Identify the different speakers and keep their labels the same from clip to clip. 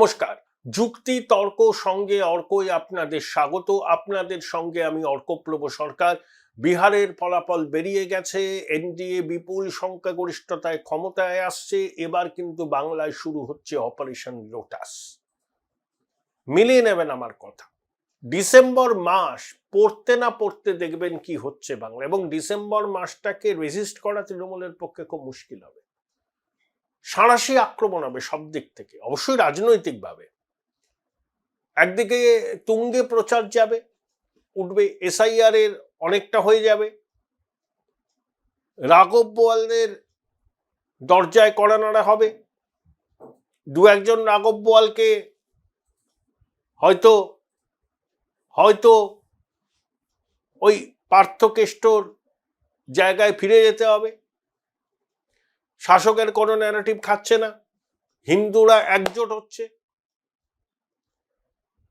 Speaker 1: নমস্কার। যুক্তি তর্ক সঙ্গে অর্কই আপনাদের স্বাগত। আপনাদের সঙ্গে আমি অর্কপ্রভ সরকার। বিহারের ফলাফল বেরিয়ে গেছে, এনডিএ বিপুল সংখ্যাগরিষ্ঠতায় ক্ষমতায় আসছে। এবার কিন্তু বাংলায় শুরু হচ্ছে অপারেশন লোটাস। মিলিয়ে নেবেন আমার কথা। ডিসেম্বর মাস পড়তে না পড়তে দেখবেন কি হচ্ছে বাংলা, এবং ডিসেম্বর মাসটাকে রেজিস্ট করা তৃণমূলের পক্ষে খুব মুশকিল হবে। সাঁড়াশি আক্রমণ হবে সব দিক থেকে, অবশ্যই রাজনৈতিকভাবে। একদিকে তুঙ্গে প্রচার যাবে, উঠবে, এসআইআর এর অনেকটা হয়ে যাবে, রাঘব বোয়ালদের দরজায় কড়া নাড়া হবে। দু একজন রাঘব বোয়ালকে হয়তো হয়তো ওই পার্থকেষ্টর জায়গায় ফিরে যেতে হবে। শাসকের কোনো ন্যারেটিভ খাচ্ছে না, হিন্দুরা একজোট হচ্ছে।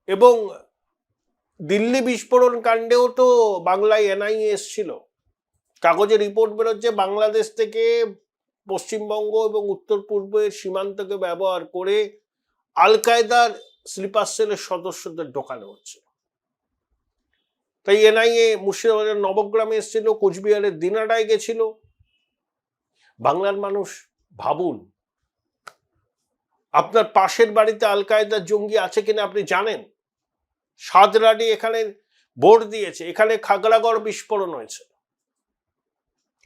Speaker 1: এবং দিল্লি বিস্ফোরণ কাণ্ডেও তো বাংলায় এনআইএ এসছিল, কাগজে রিপোর্ট বেরোচ্ছে বাংলাদেশ থেকে পশ্চিমবঙ্গ এবং উত্তর পূর্বের সীমান্তকে ব্যবহার করে আল কায়দার স্লিপার সেলের সদস্যদের ঢোকানো হচ্ছে। তাই এনআইএ মুর্শিদাবাদের নবগ্রামে এসেছিল, কোচবিহারের দিনাটায় গেছিল। বাংলার মানুষ ভাবুন, আপনার পাশের বাড়িতে আল কায়দার জঙ্গি আছে কিনা আপনি জানেন? সাদরাডি এখানে ভোট দিয়েছে, এখানে খাগড়াগড় বিস্ফোরণ হয়েছে।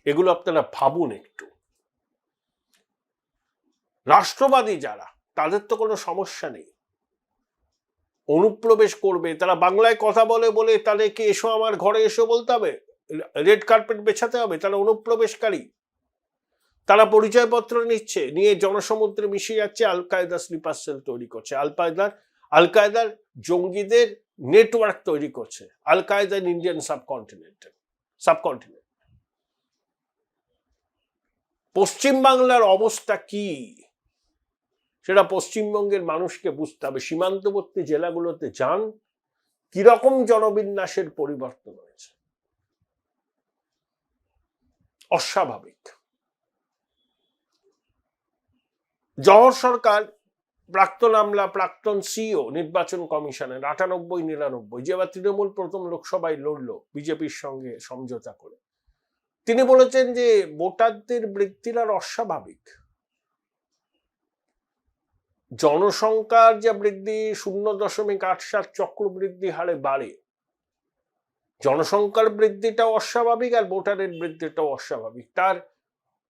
Speaker 1: এগুলো আপনারা ভাবুন একটু। রাষ্ট্রবাদী যারা, তাদের তো কোনো সমস্যা নেই, অনুপ্রবেশ করবে। তারা বাংলায় কথা বলে বলে তাদেরকে এসো আমার ঘরে এসো বলতে হবে, রেড কার্পেট বেছাতে হবে। তারা অনুপ্রবেশকারী, তারা পরিচয়পত্র নিচ্ছে, নিয়ে জনসমুদ্রে মিশে যাচ্ছে, আল কায়দা স্লিপার সেল তৈরি করছে, আল কায়দার জঙ্গিদের নেটওয়ার্ক তৈরি করছে, আল কায়দা ইন্ডিয়ান সাবকন্টিনেন্ট। পশ্চিম বাংলার অবস্থা কি সেটা পশ্চিমবঙ্গের মানুষকে বুঝতে হবে। সীমান্তবর্তী জেলাগুলোতে যান, কিরকম জনবিন্যাসের পরিবর্তন হয়েছে, অস্বাভাবিক। জহর সরকার, প্রাক্তন আমলা, প্রাক্তন সিইও নির্বাচন কমিশনের 98-99, যে এবার তৃণমূল প্রথম লোকসভায় লড়ল বিজেপির সঙ্গে সমঝোতা করে, তিনি বলেছেন যে ভোটারদের বৃদ্ধির আর অস্বাভাবিক। জনসংখ্যার যা বৃদ্ধি 0.87 চক্রবৃদ্ধি হারে বাড়ে, জনসংখ্যার বৃদ্ধিটাও অস্বাভাবিক আর ভোটারের বৃদ্ধিটাও অস্বাভাবিক। তার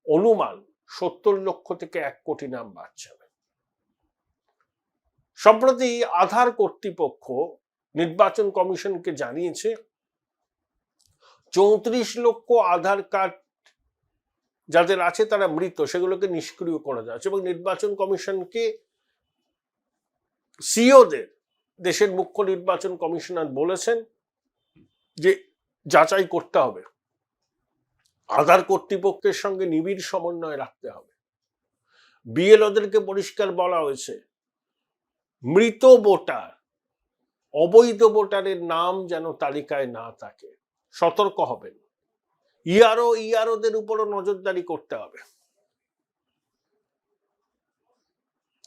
Speaker 1: অনুমান 70 লক্ষ থেকে 1 কোটি নাম বাদ যাবে। সম্প্রতি আধার কর্তৃপক্ষ নির্বাচন কমিশনকে জানিয়েছে 34 লক্ষ আধার কার্ড যাদের আছে তারা মৃত, সেগুলোকে নিষ্ক্রিয় করা যাচ্ছে। এবং নির্বাচন কমিশনকে সিইওদের দেশের মুখ্য নির্বাচন কমিশনার বলেছেন যে যাচাই করতে হবে, আধার কর্তৃপক্ষের সঙ্গে নিবিড় সমন্বয় রাখতে হবে। বিএলওদেরকে পরিষ্কার বলা হয়েছে, মৃত ভোটার, অবৈধ ভোটারের নাম যেন তালিকায় না থাকে, সতর্ক হবেন। ইআরওদের উপরও নজরদারি করতে হবে,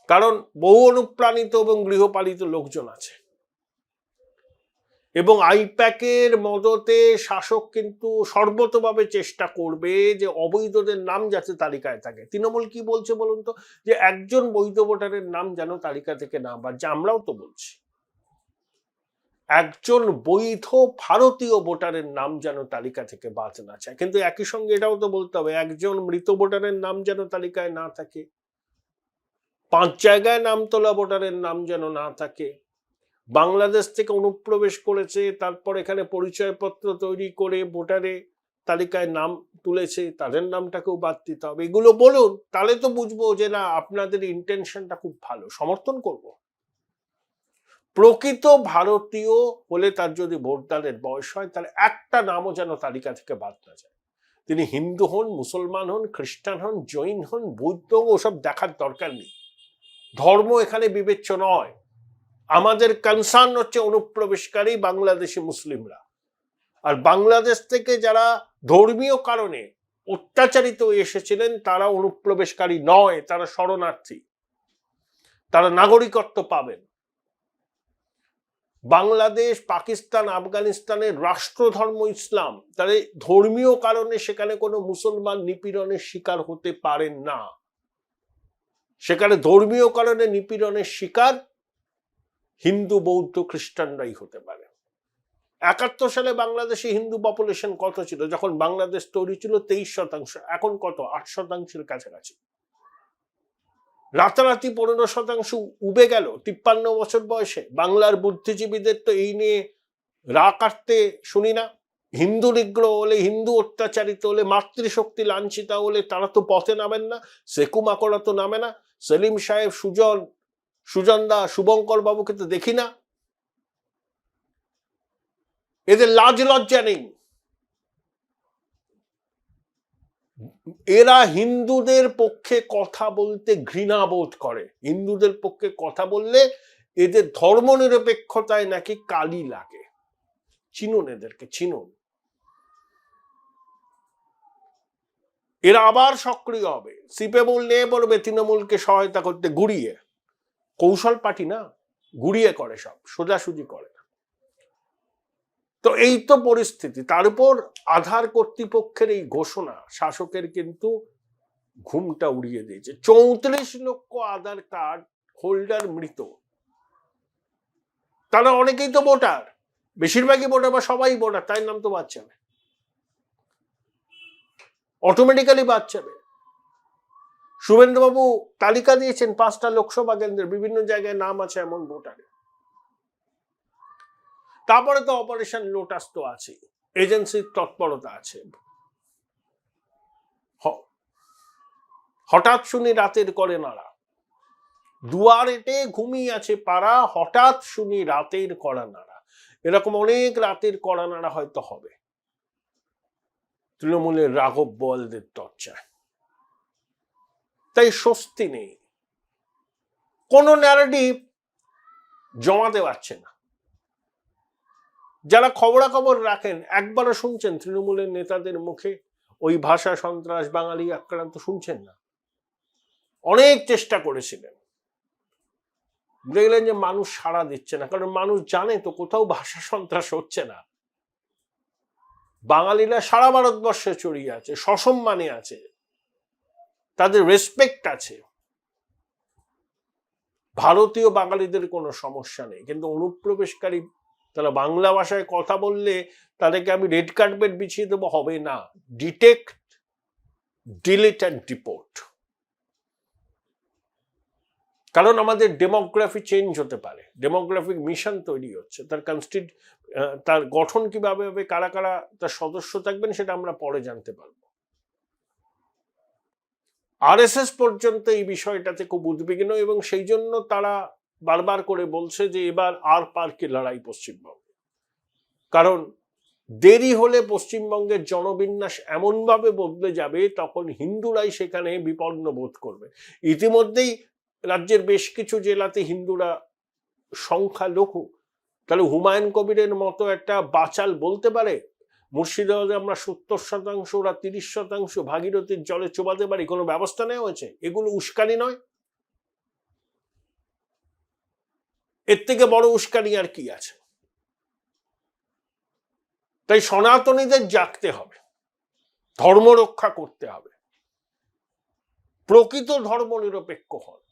Speaker 1: কারণ বহু অনুপ্রাণিত এবং গৃহপালিত লোকজন আছে। এবং আইপ্যাকের মদতে শাসক কিন্তু সর্বতভাবে চেষ্টা করবে যে অবৈধদের নাম যাতে তালিকায় থাকে। তৃণমূল কি বলছে বলুন তো, যে একজন বৈধ ভোটারের নাম যেন তালিকা থেকে না বাদ যায়। আমরাও তো বলছি একজন বৈধ ভারতীয় ভোটারের নাম যেন তালিকা থেকে বাদ না যায়। কিন্তু একই সঙ্গে এটাও তো বলতে হবে একজন মৃত ভোটারের নাম যেন তালিকায় না থাকে, 5 জায়গায় নাম তোলা ভোটারের নাম যেন না থাকে, বাংলাদেশ থেকে অনুপ্রবেশ করেছে তারপর এখানে পরিচয়পত্র তৈরি করে ভোটারে তালিকায় নাম তুলেছে, তাদের নামটাকেও বাদ দিতে হবে। এগুলো বলুন, তাহলে তো বুঝবো যে না আপনাদের ইন্টেনশনটা খুব ভালো, সমর্থন করব। প্রকৃত ভারতীয় হলে তার যদি ভোটদানের বয়স হয়, তাহলে একটা নামও যেন তালিকা থেকে বাদ না যায়। তিনি হিন্দু হন, মুসলমান হন, খ্রিস্টান হন, জৈন হন, বৌদ্ধ, ওসব দেখার দরকার নেই। ধর্ম এখানে বিবেচ্য নয়। আমাদের কনসার্ন হচ্ছে অনুপ্রবেশকারী বাংলাদেশি মুসলিমরা। আর বাংলাদেশ থেকে যারা ধর্মীয় কারণে অত্যাচারিত এসেছিলেন তারা অনুপ্রবেশকারী নয়, তারা শরণার্থী। তারা নাগরিকত্ব পাবেন। বাংলাদেশ, পাকিস্তান, আফগানিস্তানের রাষ্ট্রধর্ম ইসলাম, তাহলে ধর্মীয় কারণে সেখানে কোনো মুসলমান নিপীড়নের শিকার হতে পারেন না। সেখানে ধর্মীয় কারণে নিপীড়নের শিকার হিন্দু, বৌদ্ধ, খ্রিস্টানরাই হতে পারে। 71 সালে বাংলাদেশে হিন্দু পপুলেশন কত ছিল? যখন বাংলাদেশ তৈরি ছিল 23%, এখন কত? 8%-এর কাছাকাছি। রাতারাতি 15% উবে গেল 53 বছর বয়সে। বাংলার বুদ্ধিজীবীদের তো এই নিয়ে রা কাটতে শুনি না। হিন্দু নিগ্রহ হলে, হিন্দু অত্যাচারিত হলে, মাতৃশক্তি লাঞ্ছিতা হলে তারা তো পথে নামেন না। সেকু মাকড়া তো নামে না। সেলিম সাহেব, সুজন দা, শুভঙ্কর বাবুকে তো দেখি না। এদের লাজ লজ্জা নেই। এরা হিন্দুদের পক্ষে কথা বলতে ঘৃণা বোধ করে। হিন্দুদের পক্ষে কথা বললে এদের ধর্মনিরপেক্ষতায় নাকি কালি লাগে। চিনুন এদেরকে, চিনুন। এরা আবার সক্রিয় হবে, সিপিএম নিয়ে পড়বে তৃণমূলকে সহায়তা করতে, গুড়িয়ে। কৌশল পার্টি না, গুড়িয়ে করে, সব সোজাসুজি করে। তো এই তো পরিস্থিতি। তার উপর আধার কর্তৃপক্ষের এই ঘোষণা শাসকের কিন্তু ঘুমটা উড়িয়ে দিয়েছে। 34 লক্ষ আধার কার্ড হোল্ডার মৃত। তারা অনেকেই তো ভোটার, বেশিরভাগই ভোটার বা সবাই ভোটার, তাই নাম তো বাদ যাবে, অটোমেটিক্যালি বাদ যাবে। শুভেন্দুবাবু তালিকা দিয়েছেন 5টা লোকসভা কেন্দ্রের, বিভিন্ন জায়গায় নাম আছে এমন ভোটারে। তারপরে তো অপারেশন লোটাস তো আছে, এজেন্সির তৎপরতা আছে। হঠাৎ শুনি রাতের করে নাড়া, দুয়ারেতে ঘুমিয়ে আছে পাড়া, হঠাৎ শুনি রাতের কড়া নাড়া। এরকম অনেক রাতের কড়া নাড়া হয়তো হবে তৃণমূলের রাঘব বোয়ালদের চর্চায়। তাই স্বস্তি নেই, কোন ন্যারেটিভ জমাতে পারছে না। যারা খবরাখবর রাখেন একবারও শুনছেন তৃণমূলের নেতাদের মুখে ওই ভাষা সন্ত্রাস, বাঙালি আক্রান্ত? শুনছেন না। অনেক চেষ্টা করেছিলেন, দেখলেন যে মানুষ সাড়া দিচ্ছে না, কারণ মানুষ জানে তো কোথাও ভাষা সন্ত্রাস হচ্ছে না। বাঙালিরা সারা ভারতবর্ষে ছড়িয়ে আছে, সসম্মানে আছে, তাদের রেসপেক্ট আছে। ভারতীয় বাঙালিদের কোনো সমস্যা নেই, কিন্তু অনুপ্রবেশকারী তারা বাংলা ভাষায় কথা বললে তাদেরকে আমি রেড কার্পেট বিছিয়ে দেবো, হবে না। Detect, delete and deport. কারণ আমাদের ডেমোগ্রাফি চেঞ্জ হতে পারে, ডেমোগ্রাফিক মিশন তৈরি হচ্ছে, তার গঠন কিভাবে হবে, কারা কারা তার সদস্য থাকবেন, সেটা আমরা পরে জানতে পারবো। আরএসএস পর্যন্ত এই বিষয়টাতে খুব উদ্বিগ্ন, এবং সেই জন্য তারা বারবার করে বলছে যে এবার আর পার্কে লড়াই পশ্চিমবঙ্গে। কারণ দেরি হলে পশ্চিমবঙ্গের জনবিন্যাস এমনভাবে বদলে যাবে, তখন হিন্দুরাই সেখানে বিপন্ন বোধ করবে। ইতিমধ্যেই রাজ্যের বেশ কিছু জেলাতে হিন্দুরা সংখ্যালঘু। তাহলে হুমায়ুন কবিরের মতো একটা বাচাল বলতে পারে মুর্শিদাবাদে আমরা 70%, ওরা 30%, ভাগীরথীর জলে চোবাতে পারি, কোনো ব্যবস্থা নেওয়া হয়েছে? এগুলো উস্কানি নয়? এর থেকে বড় উস্কানি আর কি আছে? তাই সনাতনীদের জাগতে হবে, ধর্ম রক্ষা করতে হবে, প্রকৃত ধর্ম নিরপেক্ষ হন,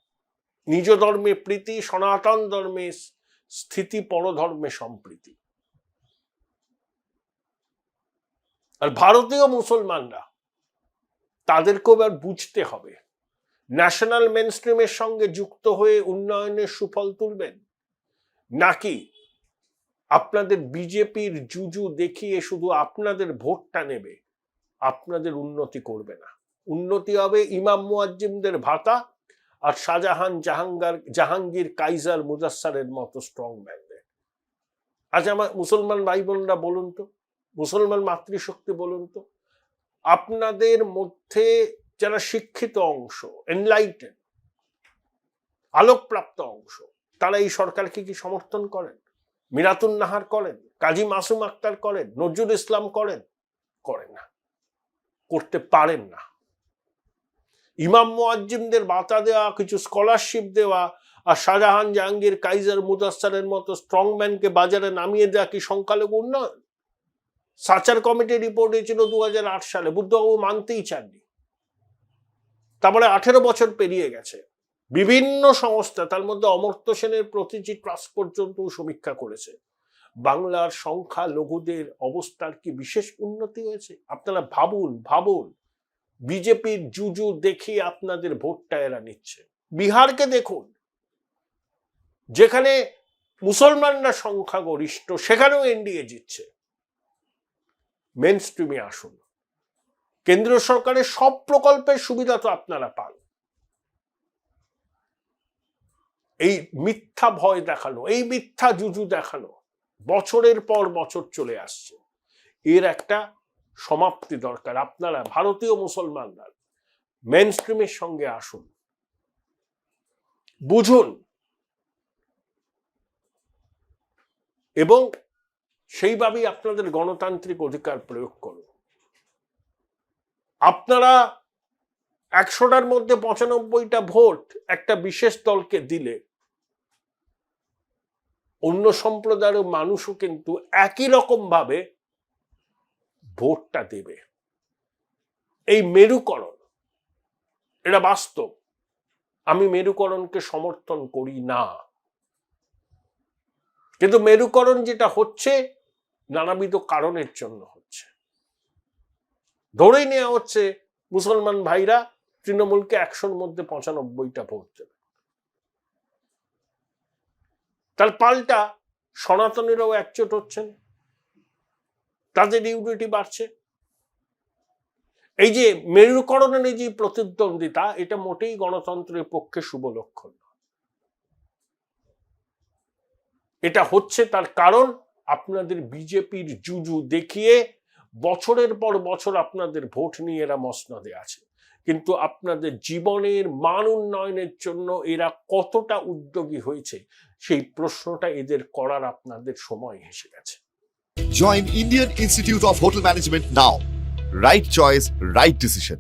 Speaker 1: নিজ ধর্মে প্রীতি, সনাতন ধর্মে স্থিতি, পরধর্মে সম্প্রীতি। আর ভারতীয় মুসলমানরা, তাদেরকেও এবার বুঝতে হবে, ন্যাশনাল মেনস্ট্রিমের সঙ্গে যুক্ত হয়ে উন্নয়নের সুফল তুলবেন, নাকি আপনাদের বিজেপির জুজু দেখিয়ে শুধু আপনাদের ভোটটা নেবে, আপনাদের উন্নতি করবে না। উন্নতি হবে ইমাম মুয়াজ্জিমদের ভাতা আর শাহজাহান, জাহাঙ্গীর, কাইজার, মুজাসসারের মতো স্ট্রং ম্যানদের। আচ্ছা, আমার মুসলমান ভাই বোনরা বলুন তো, মুসলমান মাতৃশক্তি বলুন তো, আপনাদের মধ্যে যারা শিক্ষিত অংশ, এনলাইটেন, আলোকপ্রাপ্ত অংশ, তারা এই সরকারকে কি সমর্থন করেন? মিরাতুন নাহার করেন, কাজী মাসুম আক্তার করেন, নজরুল ইসলাম করেন? করেন না, করতে পারেন না। ইমাম মুয়াজ্জিমদের ভাতা দেওয়া, কিছু স্কলারশিপ দেওয়া, আর শাহজাহান, জাহাঙ্গীর, কাইজার, মুদাস্সারের মতো স্ট্রংম্যানকে বাজারে নামিয়ে দেওয়া কি সংখ্যালঘু উন্নয়ন? সাচার কমিটির রিপোর্ট হয়েছিল 2008 সালে, বুদ্ধবাবু মানতেই চাননি। তারপরে 18 বছর পেরিয়ে গেছে, বিভিন্ন সংস্থা, তার মধ্যে অমর্ত্য সেনের প্রতিটি ট্রাস্ট পর্যন্ত সমীক্ষা করেছে। বাংলার সংখ্যালঘুদের অবস্থার কি বিশেষ উন্নতি হয়েছে? আপনারা ভাবুন বিজেপির জুজু দেখিয়ে আপনাদের ভোটটা এরা নিচ্ছে। বিহারকে দেখুন, যেখানে মুসলমানরা সংখ্যাগরিষ্ঠ, সেখানেও এনডিএ জিতছে। মেন স্ট্রিমে আসুন, কেন্দ্রীয় সরকারের সব প্রকল্পের সুবিধা তো আপনারা পান। এই মিথ্যা ভয় দেখানো, এই মিথ্যা জুজু দেখানো বছরের পর বছর চলে আসছে, এর একটা সমাপ্তি দরকার। আপনারা ভারতীয় মুসলমানরা মেন স্ট্রিমের সঙ্গে আসুন, বুঝুন এবং সেইভাবেই আপনাদের গণতান্ত্রিক অধিকার প্রয়োগ করুন। আপনারা 100টার মধ্যে 95টা ভোট একটা বিশেষ দলকে দিলে অন্য সম্প্রদায়ের মানুষও কিন্তু একই রকম ভাবে ভোটটা দেবে। এই মেরুকরণ, এটা বাস্তব। আমি মেরুকরণকে সমর্থন করি না, কিন্তু মেরুকরণ যেটা হচ্ছে নানাবিধ কারণের জন্য হচ্ছে। ধরেই নেওয়া হচ্ছে মুসলমান ভাইরা তৃণমূলকে 100-র মধ্যে 95টা ভোট দেবে, তার পাল্টা সনাতনীরাও একজোট হচ্ছেন, তাদের ইউনিটি বাড়ছে। এই যে মেরুকরণের এই যে প্রতিদ্বন্দ্বিতা, এটা মোটেই গণতন্ত্রের পক্ষে শুভ লক্ষণ। এটা হচ্ছে তার কারণ আপনাদের বিজেপির জুজু দেখিয়ে বছরের পর বছর আপনাদের ভোট নিয়ে এরা মসনদে আছে, কিন্তু আপনাদের জীবনের মান উন্নয়নের জন্য এরা কতটা উদ্যোগী হয়েছে সেই প্রশ্নটা এদের করার আপনাদের সময় এসে গেছে।
Speaker 2: Join Indian Institute of Hotel Management now. Right choice, right decision.